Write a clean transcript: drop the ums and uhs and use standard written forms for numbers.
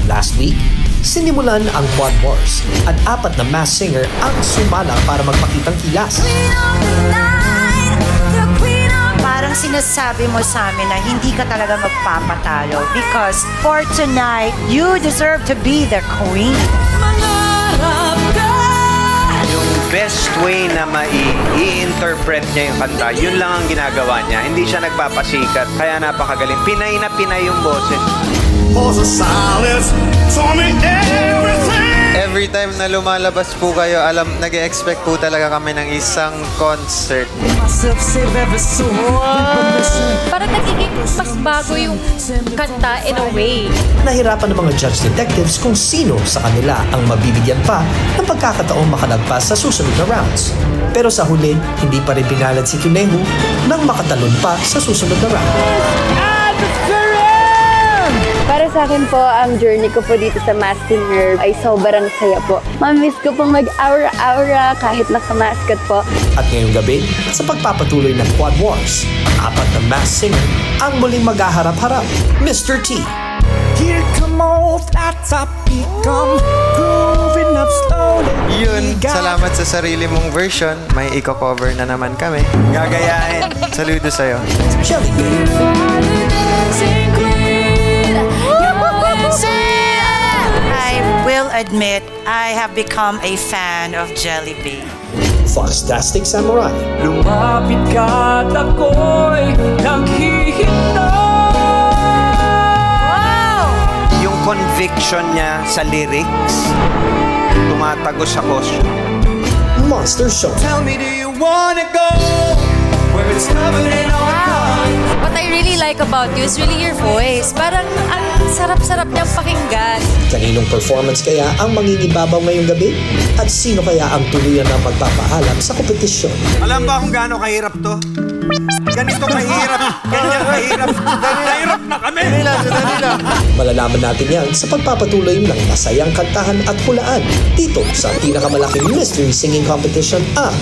Last week, sinimulan ang Quad Wars at 4 na masked singer ang sumala para magpakitang kilas. Parang sinasabi mo sa amin na hindi ka talaga magpapatalo because for tonight, you deserve to be the queen. Yung best way na mai-interpret niya yung kanta, yun lang ang ginagawa niya. Hindi siya nagpapasikat, kaya napakagaling. Pinay na pinay yung boses. Every time na lumalabas po kayo, nag-expect po talaga kami ng isang concert. Parang nagiging mas bago yung kanta in a way. Nahirapan ng mga judge detectives kung sino sa kanila ang mabibigyan pa ng pagkakataong makalagpas sa susunod na rounds. Pero sa huli, hindi pa rin pinalad si Cunehu nang makatalon pa sa susunod na round. Para sa akin po, ang journey ko po dito sa Masked Singer ay sobrang saya po. Mamiss ko pong mag-aura-aura kahit nakamaskat po. At ngayong gabi, sa pagpapatuloy ng Quad Wars, ang 4 na masked singer ang muling maghaharap-harap, Mr. T. Here come off that top, come grooving up slowly. Yun, salamat sa sarili mong version. May i-cover na naman kami. Gagayahin. Saludo sa'yo. Jelly Bean. I will admit, I have become a fan of Jellybean. Foxtastic Samurai. Lumapit ka at ako'y naghihintay. Yung conviction niya sa lyrics, tumatagos sa costume. Monster Show. Tell me, do you wanna go where it's covered in all colors? What I really like about you is really your voice. Parang ang sarap-sarap niyang pakinggan. Kaninong performance kaya ang mangingibabaw ngayong gabi? At sino kaya ang tuluyan na magpapaalam sa kompetisyon? Alam ba kung gaano kahirap to? Ganito kahirap. Ganyan kahirap. Kahirap na kami. Malalaman natin yan sa pagpapatuloy ng masayang kantahan at hulaan dito sa pinakamalaking mystery singing competition, ang